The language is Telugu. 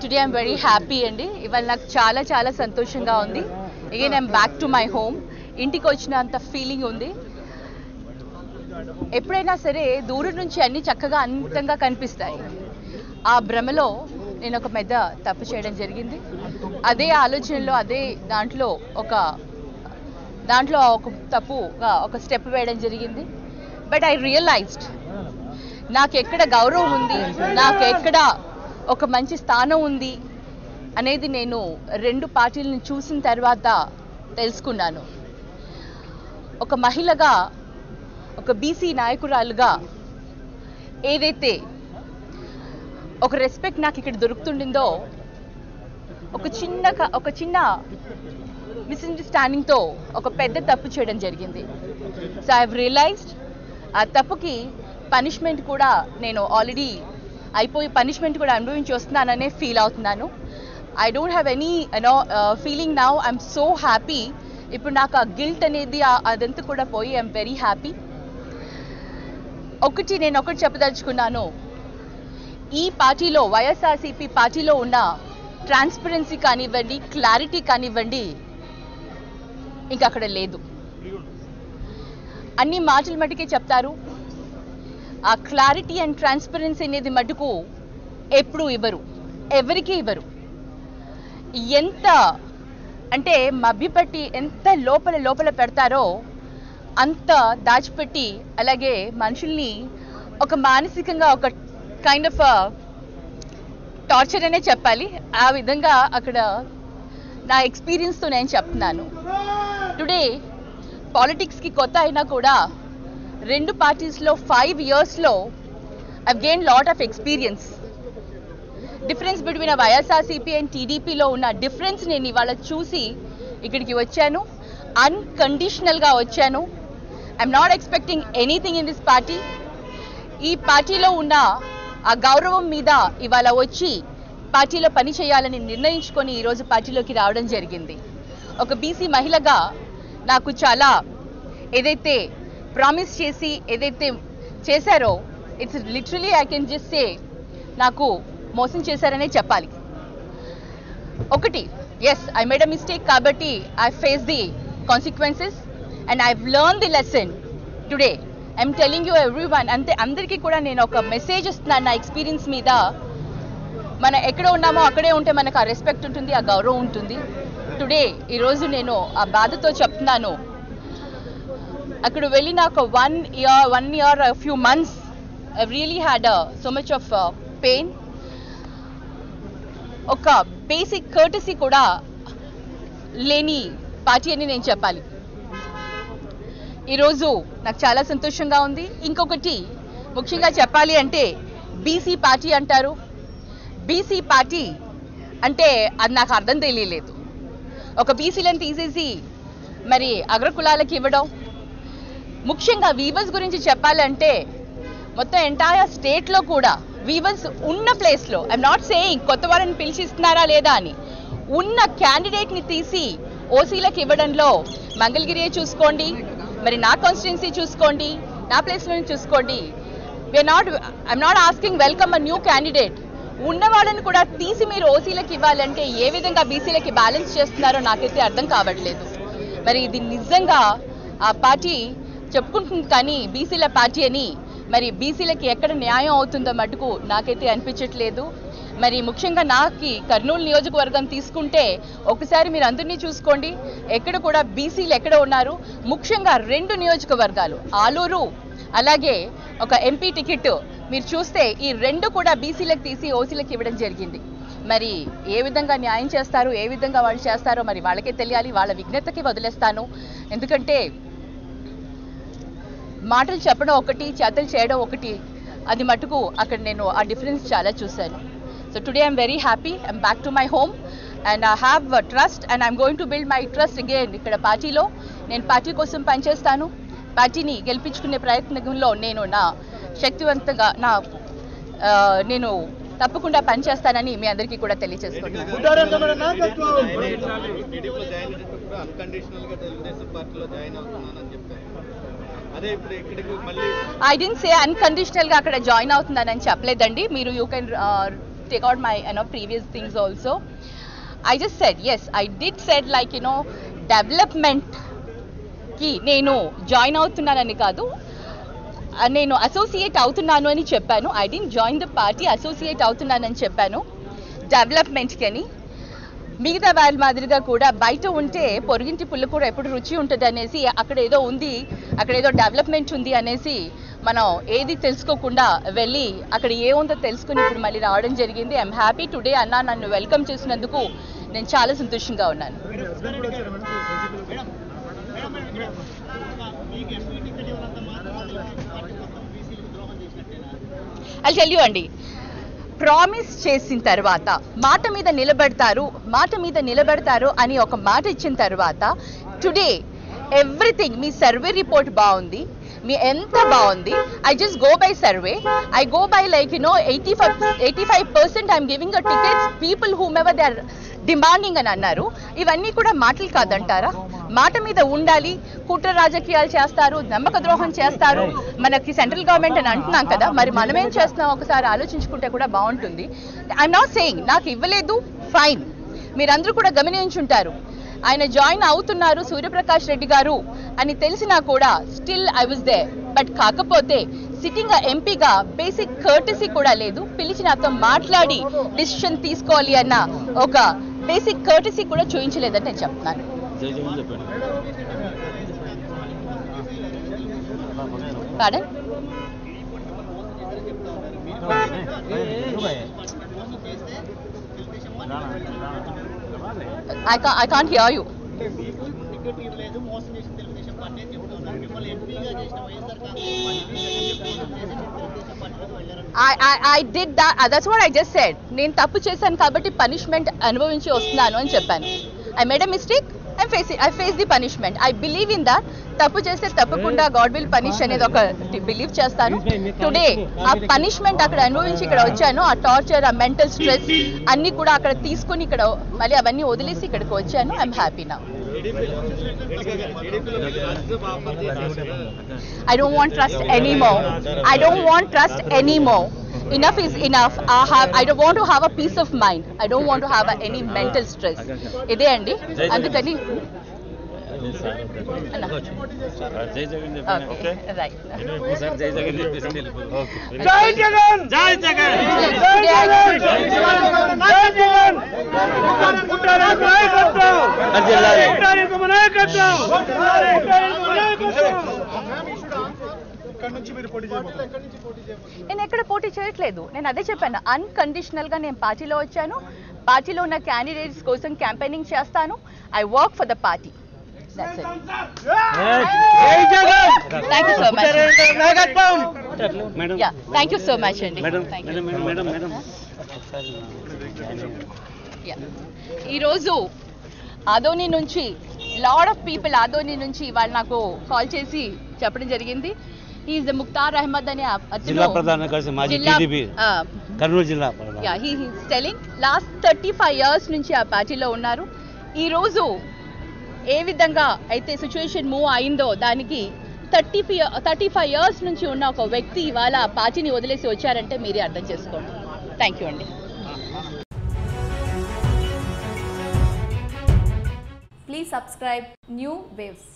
Today I'm very happy అండి. ఇవాళ నాకు చాలా చాలా సంతోషంగా ఉంది. Again I'm back to my home. ఇంటికి వచ్చినంత ఫీలింగ్ ఉంది. ఎప్పుడైనా సరే దూరం నుంచి అన్ని చక్కగా అందంగా కనిపిస్తాయి. ఆ భ్రమలో నేను ఒక పెద్ద తప్పు చేయడం జరిగింది. అదే ఆలోచనలో అదే దాంట్లో ఒక తప్పుగా ఒక స్టెప్ వేయడం జరిగింది. బట్ ఐ రియలైజ్డ్ నాకు ఎక్కడ గౌరవం ఉంది, నాకు ఎక్కడ ఒక మంచి స్థానం ఉంది అనేది నేను రెండు పార్టీలను చూసిన తర్వాత తెలుసుకున్నాను. ఒక మహిళగా, ఒక బీసీ నాయకురాలుగా ఏదైతే ఒక రెస్పెక్ట్ నాకు ఇక్కడ దొరుకుతుండిందో ఒక చిన్న మిస్అండర్స్టాండింగ్తో ఒక పెద్ద తప్పు చేయడం జరిగింది. సో ఐ హావ్ రియలైజ్డ్ ఆ తప్పుకి పనిష్మెంట్ కూడా నేను ఆల్రెడీ అయిపోయి పనిష్మెంట్ కూడా అనుభవించి వస్తున్నాననే ఫీల్ అవుతున్నాను. I don't have any feeling now. I'm so happy. ఇప్పుడు నాకు ఆ గిల్ట్ అనేది అదంతా కూడా పోయి ఐఎమ్ వెరీ హ్యాపీ. నేను ఒకటి చెప్పదలుచుకున్నాను. ఈ పార్టీలో వైఎస్ఆర్సీపీ పార్టీలో ఉన్న ట్రాన్స్పరెన్సీ కానివ్వండి, క్లారిటీ కానివ్వండి ఇంకా అక్కడ లేదు. అన్ని మాటలు మటుకే చెప్తారు. ఆ క్లారిటీ అండ్ ట్రాన్స్పరెన్సీ అనేది మటుకు ఎప్పుడు ఇవ్వరు, ఎవరికి ఇవ్వరు. ఎంత అంటే మభ్యపెట్టి ఎంత లోపల పెడతారో అంత దాచిపెట్టి, అలాగే మనుషుల్ని ఒక మానసికంగా ఒక కైండ్ ఆఫ్ టార్చర్ అనే చెప్పాలి. ఆ విధంగా అక్కడ నా ఎక్స్పీరియన్స్తో నేను చెప్తున్నాను. టుడే పాలిటిక్స్కి కొత్త అయినా కూడా రెండు పార్టీస్లో 5 yearsలో I've gain lot of experience. Difference between YSRCP and టీడీపీలో ఉన్న డిఫరెన్స్ నేను ఇవాళ చూసి ఇక్కడికి వచ్చాను. అన్కండిషనల్గా వచ్చాను. I'm not expecting anything in this party. ఈ పార్టీలో ఉన్న ఆ గౌరవం మీద ఇవాళ వచ్చి పార్టీలో పని చేయాలని నిర్ణయించుకొని ఈరోజు పార్టీలోకి రావడం జరిగింది. ఒక బీసీ మహిళగా నాకు చాలా ఏదైతే ప్రామిస్ చేసి ఏదైతే చేశారో it's literally I can just say నాకు మోసం చేశారనే చెప్పాలి. ఒకటి, yes I made a mistake కాబట్టి I face the consequences and I learn the lesson today. I'm telling you everyone. అంతే, అందరికీ కూడా నేను ఒక మెసేజ్ ఇస్తున్నాను నా ఎక్స్పీరియన్స్ మీద. మనం ఎక్కడ ఉన్నామో అక్కడే ఉంటే మనకు ఆ రెస్పెక్ట్ ఉంటుంది, ఆ గౌరవం ఉంటుంది. టుడే ఈరోజు నేను ఆ బాధతో చెప్తున్నాను. అక్కడ వెళ్ళిన ఒక 1 year few months I really had so much of pain. ఒక బేసిక్ కర్టసీ కూడా లేని పార్టీ అని నేను చెప్పాలి. ఈరోజు నాకు చాలా సంతోషంగా ఉంది. ఇంకొకటి ముఖ్యంగా చెప్పాలి అంటే బీసీ పార్టీ అంటారు. బీసీ పార్టీ అంటే అది నాకు అర్థం తెలియలేదు. ఒక బీసీలను తీసేసి మరి అగ్రకులాలకి ఇవ్వడం. ముఖ్యంగా వీవర్స్ గురించి చెప్పాలంటే మొత్తం ఎంటైర్ స్టేట్లో కూడా వీవర్స్ ఉన్న ప్లేస్లో, ఐఎమ్ నాట్ సేయింగ్ కొత్త వారిని పిలిచి ఇస్తున్నారా లేదా అని, ఉన్న క్యాండిడేట్ని తీసి ఓసీలకు ఇవ్వడంలో మంగళగిరియే చూసుకోండి, మరి నా కాన్స్టిట్యున్సీ చూసుకోండి, నా ప్లేస్లో చూసుకోండి. I'm not asking welcome a new candidate. ఉన్న వాళ్ళని కూడా తీసి మీరు ఓసీలకు ఇవ్వాలంటే ఏ విధంగా బీసీలకి బ్యాలెన్స్ చేస్తున్నారో నాకైతే అర్థం కావట్లేదు. మరి ఇది నిజంగా ఆ పార్టీ చెప్పుకుంటుంది కానీ బీసీల పార్టీ అని, మరి బీసీలకి ఎక్కడ న్యాయం అవుతుందో మటుకు నాకైతే అనిపించట్లేదు. మరి ముఖ్యంగా నాకు కర్నూలు నియోజకవర్గం తీసుకుంటే ఒకసారి మీరు అందరినీ చూసుకోండి, ఎక్కడ కూడా బీసీలు ఎక్కడ ఉన్నారు. ముఖ్యంగా 2 నియోజకవర్గాలు ఆలూరు అలాగే ఒక ఎంపీ టికెట్ మీరు చూస్తే ఈ 2 కూడా బీసీలకు తీసి ఓసీలకు ఇవ్వడం జరిగింది. మరి ఏ విధంగా న్యాయం చేస్తారు, ఏ విధంగా వాళ్ళు చేస్తారో మరి వాళ్ళకే తెలియాలి. వాళ్ళ విజ్ఞతకి వదిలేస్తాను. ఎందుకంటే మాటలు చెప్పడం ఒకటి, చేతలు చేయడం ఒకటి. అది మటుకు అక్కడ నేను ఆ డిఫరెన్స్ చాలా చూశాను. So today I'm very happy. I'm back to my home and I have trust and I'm going to build my trust again. ఇక్కడ పార్టీలో నేను పార్టీ కోసం పనిచేస్తాను. పార్టీని గెలిపించుకునే ప్రయత్నంలో నేను నా శక్తివంతంగా నేను తప్పకుండా పనిచేస్తానని మీ అందరికీ కూడా తెలియజేసుకుంటున్నాను. I didn't say unconditional గా అక్కడ జాయిన్ అవుతున్నానని చెప్పలేదండి. మీరు you can take out my previous things also. I just said, yes, I did said like development ki nenu join avutunnanani kaadu, నేను అసోసియేట్ అవుతున్నాను అని చెప్పాను. I didn't join the party, associate అవుతున్నానని చెప్పాను డెవలప్మెంట్కి అని. మిగతా వాళ్ళ మాదిరిగా కూడా బయట ఉంటే పొరుగింటి పుల్ల కూడా ఎప్పుడు రుచి ఉంటుంది అనేసి, అక్కడ ఏదో ఉంది, అక్కడ ఏదో డెవలప్మెంట్ ఉంది అనేసి మనం ఏది తెలుసుకోకుండా వెళ్ళి అక్కడ ఏముందో తెలుసుకుని ఇప్పుడు మళ్ళీ రావడం జరిగింది. ఐఎమ్ హ్యాపీ టుడే అన్న, నన్ను వెల్కమ్ చేసినందుకు నేను చాలా సంతోషంగా ఉన్నాను. I'll tell you అండి, ప్రామిస్ చేసిన తర్వాత మాట మీద నిలబడతారు అని ఒక మాట ఇచ్చిన తర్వాత టుడే ఎవ్రీథింగ్, మీ సర్వే రిపోర్ట్ బాగుంది, మీ ఎంత బాగుంది. I just go by survey, I go by like 85% I'm giving a tickets people whomever they are demanding అని అన్నారు. ఇవన్నీ కూడా మాటలు కాదంటారా? మాట మీద ఉండాలి. కుట్ర రాజకీయాలు చేస్తారు, నమ్మక ద్రోహం చేస్తారు, మనకి సెంట్రల్ గవర్నమెంట్ అని అంటున్నాం కదా, మరి మనమేం చేస్తున్నాం ఒకసారి ఆలోచించుకుంటే కూడా బాగుంటుంది. ఐఎమ్ నాట్ సేయింగ్ నాకు ఇవ్వలేదు, ఫైన్, మీరందరూ కూడా గమనించుంటారు. ఆయన జాయిన్ అవుతున్నారు సూర్యప్రకాష్ రెడ్డి గారు అని తెలిసినా కూడా still I was there. But కాకపోతే సిట్టింగ్ ఎంపీగా బేసిక్ కర్టసీ కూడా లేదు. పిలిచి నాతో మాట్లాడి డిసిషన్ తీసుకోవాలి అన్న ఒక బేసిక్ కర్టసీ కూడా చూపించలేదని నేను చెప్తున్నాను. Pardon? I can't hear you. I did that. That's what I just said. నేను తప్పు చేశాను కాబట్టి పనిష్మెంట్ అనుభవించి వస్తున్నాను అని చెప్పాను. I made a mistake. I face the punishment. I believe in that. తప్పు చేస్తే తప్పకుండా గాడ్ విల్ పనిష్ అనేది ఒక బిలీవ్ చేస్తాను. టుడే ఆ పనిష్మెంట్ అక్కడ అనుభవించి ఇక్కడ వచ్చాను. ఆ టార్చర్, ఆ మెంటల్ స్ట్రెస్ అన్ని కూడా అక్కడ తీసుకుని ఇక్కడ మళ్ళీ అవన్నీ వదిలేసి ఇక్కడికి వచ్చాను. I'm happy now. I don't want trust anymore. Enough is enough. I don't want to have a peace of mind. I don't want to have any mental stress. ఇదే అండి, అందుకని నేను ఎక్కడ పోటీ చేయట్లేదు. నేను అదే చెప్పాను, అన్కండిషనల్ గా నేను పార్టీలో వచ్చాను. పార్టీలో ఉన్న క్యాండిడేట్స్ కోసం క్యాంపెయినింగ్ చేస్తాను. I work for the party. That's it. Thank you so much. Yeah, thank you so much అండి. ఈరోజు ఆదోని నుంచి లాట్ ఆఫ్ పీపుల్ ఆదోని నుంచి వాళ్ళు నాకు కాల్ చేసి చెప్పడం జరిగింది. He is the Mukhtar Ahmed అనే జిల్లా ప్రధాన కార్యదర్శి మాజీ టీడీపీ కర్నూలు జిల్లా. He is telling last 35 years నుంచి ఆ పార్టీలో ఉన్నారు. ఈ రోజు ఏ విధంగా అయితే సిచ్యువేషన్ మూవ్ అయిందో దానికి 35 years నుంచి ఉన్న ఒక వ్యక్తి ఇవాళ పార్టీని వదిలేసి వచ్చారంటే మీరే అర్థం చేసుకోండి. థ్యాంక్ యూ అండి. Please subscribe New Waves.